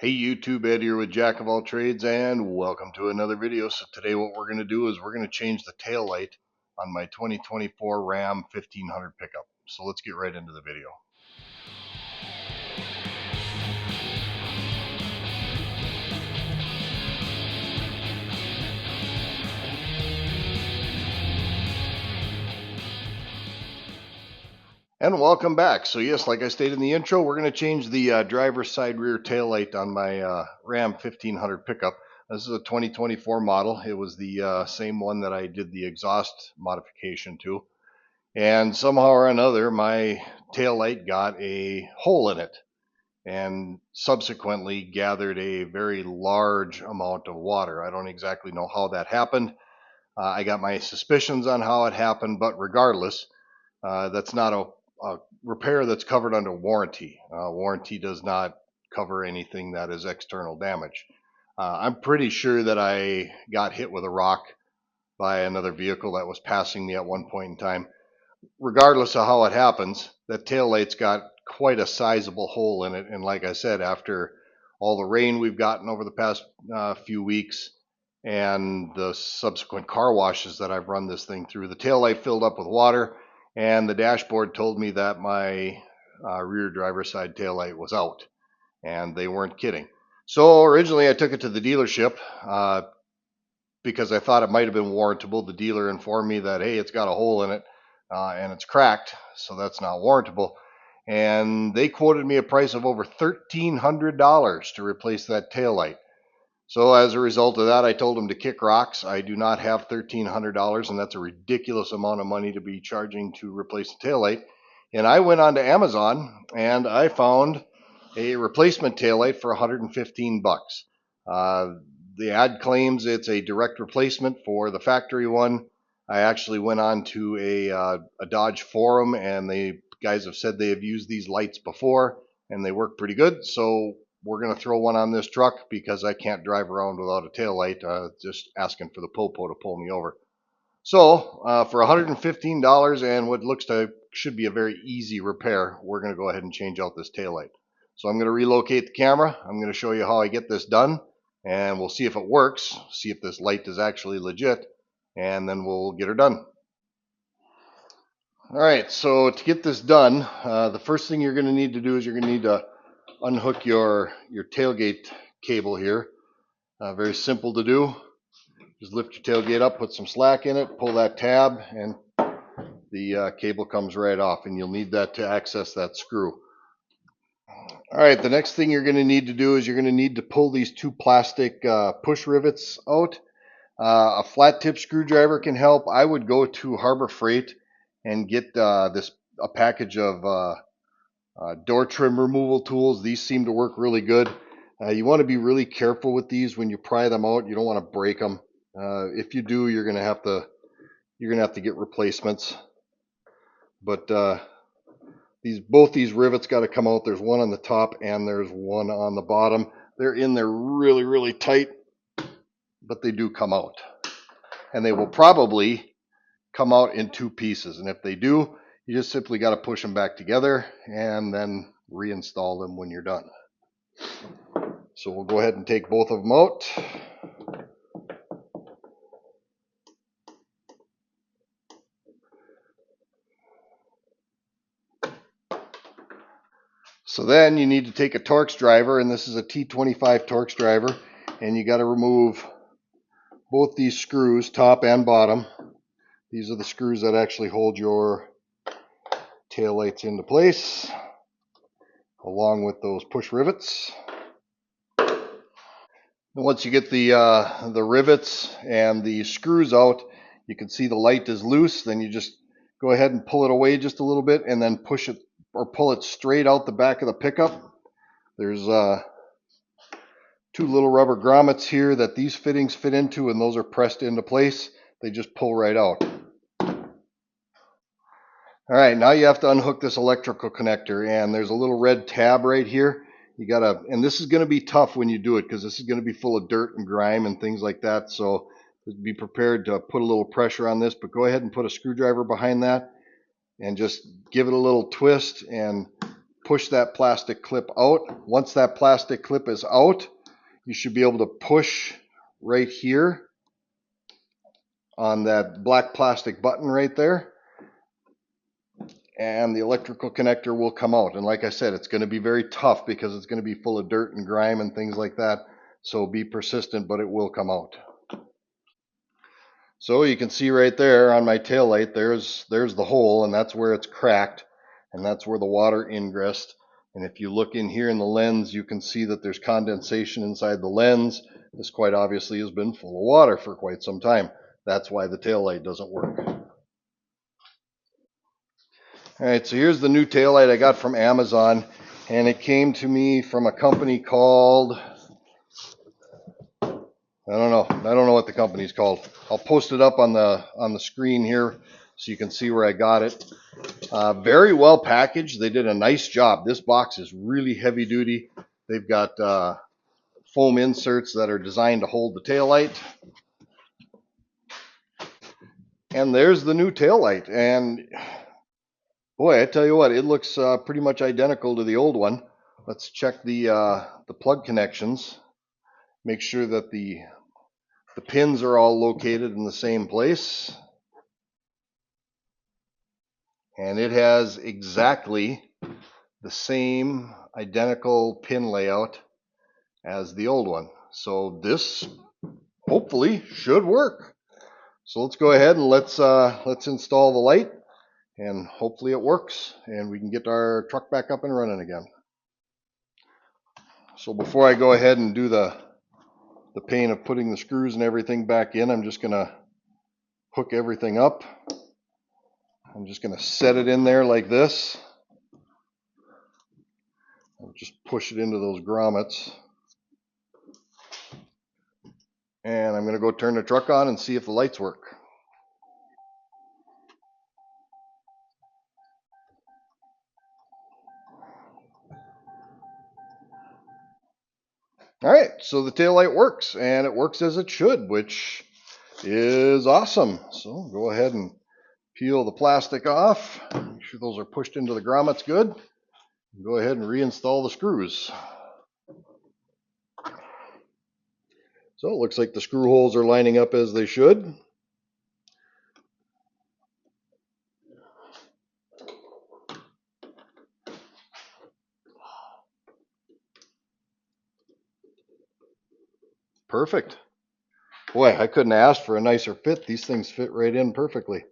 Hey YouTube, Ed here with Jack of all trades, and welcome to another video. So today what we're going to do is we're going to change the tail light on my 2024 Ram 1500 pickup. So let's get right into the video. And welcome back. So yes, like I stated in the intro, we're going to change the driver's side rear tail light on my Ram 1500 pickup. This is a 2024 model. It was the same one that I did the exhaust modification to. And somehow or another, my tail light got a hole in it and subsequently gathered a very large amount of water. I don't exactly know how that happened. I got my suspicions on how it happened, but regardless, that's not a repair that's covered under warranty. Warranty does not cover anything that is external damage. I'm pretty sure that I got hit with a rock by another vehicle that was passing me at one point in time. Regardless of how it happens, that tail light's got quite a sizable hole in it. And like I said, after all the rain we've gotten over the past few weeks and the subsequent car washes that I've run this thing through, the tail light filled up with water, and the dashboard told me that my rear driver's side tail light was out, and they weren't kidding. So originally I took it to the dealership because I thought it might have been warrantable. The dealer informed me that, hey, it's got a hole in it and it's cracked, so that's not warrantable. And they quoted me a price of over $1,300 to replace that tail light. So as a result of that, I told them to kick rocks. I do not have $1,300, and that's a ridiculous amount of money to be charging to replace the tail light. And I went on to Amazon and I found a replacement tail light for 115 bucks. The ad claims it's a direct replacement for the factory one. I actually went on to a Dodge forum, and the guys have said they have used these lights before and they work pretty good. So we're going to throw one on this truck because I can't drive around without a tail light, just asking for the popo to pull me over. So for $115 and what looks to should be a very easy repair, we're going to go ahead and change out this tail light. So I'm going to relocate the camera. I'm going to show you how I get this done, and we'll see if it works, see if this light is actually legit, and then we'll get her done. All right, so to get this done, the first thing you're going to need to do is you're going to need to unhook your tailgate cable here. Very simple to do. Just lift your tailgate up, put some slack in it, pull that tab, and the cable comes right off, and you'll need that to access that screw. All right, the next thing you're going to need to do is you're going to need to pull these two plastic push rivets out. A flat tip screwdriver can help. I would go to Harbor Freight and get a package of door trim removal tools. These seem to work really good. You want to be really careful with these when you pry them out. You don't want to break them. If you do, you're gonna have to get replacements. But both these rivets got to come out. There's one on the top and there's one on the bottom. They're in there really, really tight, but they do come out, and they will probably come out in two pieces. And if they do, you just simply got to push them back together and then reinstall them when you're done. So we'll go ahead and take both of them out. So then you need to take a Torx driver, and this is a T25 Torx driver, and you got to remove both these screws, top and bottom. These are the screws that actually hold your tail lights into place, along with those push rivets. And once you get the rivets and the screws out, you can see the light is loose. Then you just go ahead and pull it away just a little bit, and then push it or pull it straight out the back of the pickup. There's two little rubber grommets here that these fittings fit into, and those are pressed into place. They just pull right out. All right, now you have to unhook this electrical connector, and there's a little red tab right here. You gotta, and this is gonna be tough when you do it because this is gonna be full of dirt and grime and things like that. So be prepared to put a little pressure on this, but go ahead and put a screwdriver behind that and just give it a little twist and push that plastic clip out. Once that plastic clip is out, you should be able to push right here on that black plastic button right there, and the electrical connector will come out. And like I said, it's going to be very tough because it's going to be full of dirt and grime and things like that. So be persistent, but it will come out. So you can see right there on my tail light, there's the hole, and that's where it's cracked, and that's where the water ingressed. And if you look in here in the lens, you can see that there's condensation inside the lens. This quite obviously has been full of water for quite some time. That's why the tail light doesn't work. All right, so here's the new taillight I got from Amazon, and it came to me from a company called, I don't know what the company's called. I'll post it up on the screen here so you can see where I got it. Very well packaged. They did a nice job. This box is really heavy duty. They've got foam inserts that are designed to hold the taillight. And there's the new taillight, and boy, I tell you what, it looks pretty much identical to the old one. Let's check the plug connections. Make sure that the pins are all located in the same place. And it has exactly the same identical pin layout as the old one. So this hopefully should work. So let's go ahead and let's install the light, and hopefully it works and we can get our truck back up and running again. So before I go ahead and do the pain of putting the screws and everything back in, I'm just gonna hook everything up. I'm just gonna set it in there like this. I'll just push it into those grommets. And I'm gonna go turn the truck on and see if the lights work. All right, so the taillight works, and it works as it should, which is awesome. So go ahead and peel the plastic off. Make sure those are pushed into the grommets good. Go ahead and reinstall the screws. So it looks like the screw holes are lining up as they should. Perfect. Boy, I couldn't ask for a nicer fit. These things fit right in perfectly.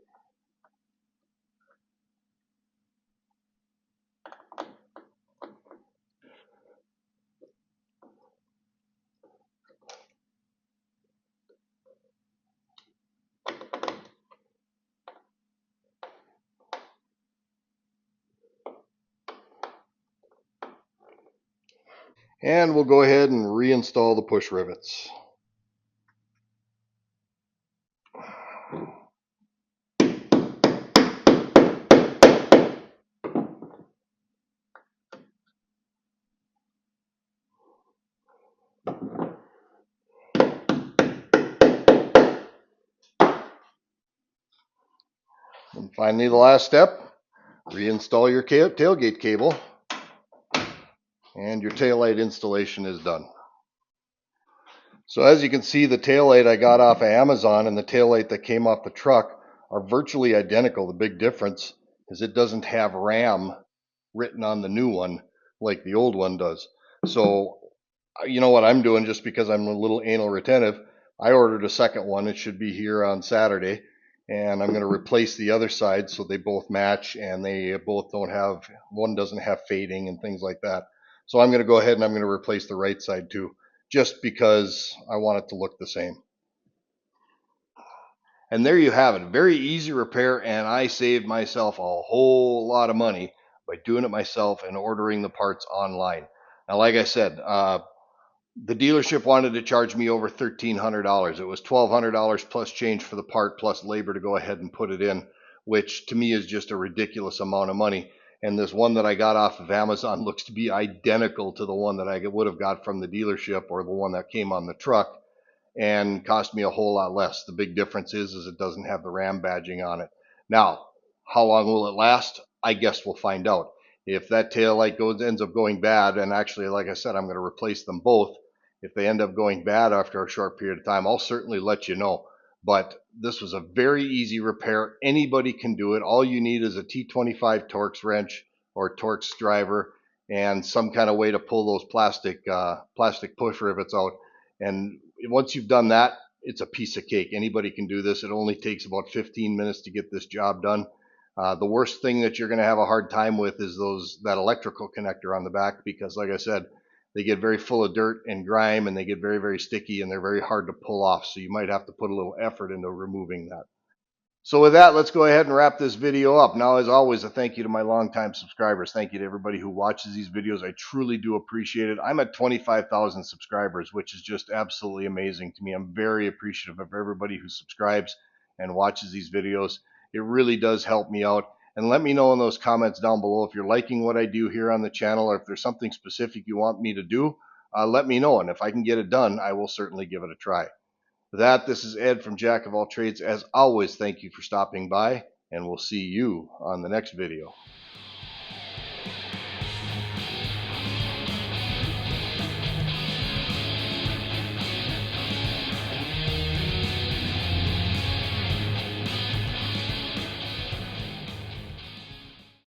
And we'll go ahead and reinstall the push rivets. And finally, the last step, reinstall your tailgate cable, and your taillight installation is done. So as you can see, the taillight I got off of Amazon and the taillight that came off the truck are virtually identical. The big difference is it doesn't have RAM written on the new one like the old one does. So you know what I'm doing, just because I'm a little anal retentive, I ordered a second one. It should be here on Saturday, and I'm going to replace the other side so they both match and they both don't have, one doesn't have fading and things like that. So I'm going to go ahead and I'm going to replace the right side too, just because I want it to look the same. And there you have it. Very easy repair, and I saved myself a whole lot of money by doing it myself and ordering the parts online. Now, like I said, the dealership wanted to charge me over $1,300. It was $1,200 plus change for the part plus labor to go ahead and put it in, which to me is just a ridiculous amount of money. And this one that I got off of Amazon looks to be identical to the one that I would have got from the dealership or the one that came on the truck, and cost me a whole lot less. The big difference is it doesn't have the RAM badging on it. Now, how long will it last? I guess we'll find out. If that tail light ends up going bad, and actually, like I said, I'm going to replace them both. If they end up going bad after a short period of time, I'll certainly let you know. But this was a very easy repair. Anybody can do it. All you need is a T25 Torx wrench or Torx driver and some kind of way to pull those plastic push rivets out. And once you've done that, it's a piece of cake. Anybody can do this. It only takes about 15 minutes to get this job done. The worst thing that you're going to have a hard time with is that electrical connector on the back, because like I said, they get very full of dirt and grime, and they get very sticky, and they're very hard to pull off. So you might have to put a little effort into removing that. So with that, let's go ahead and wrap this video up. Now, as always, a thank you to my longtime subscribers. Thank you to everybody who watches these videos. I truly do appreciate it. I'm at 25,000 subscribers, which is just absolutely amazing to me. I'm very appreciative of everybody who subscribes and watches these videos. It really does help me out. And let me know in those comments down below if you're liking what I do here on the channel, or if there's something specific you want me to do. Let me know, and if I can get it done, I will certainly give it a try. With that, this is Ed from Jack of All Trades. As always, thank you for stopping by, and we'll see you on the next video.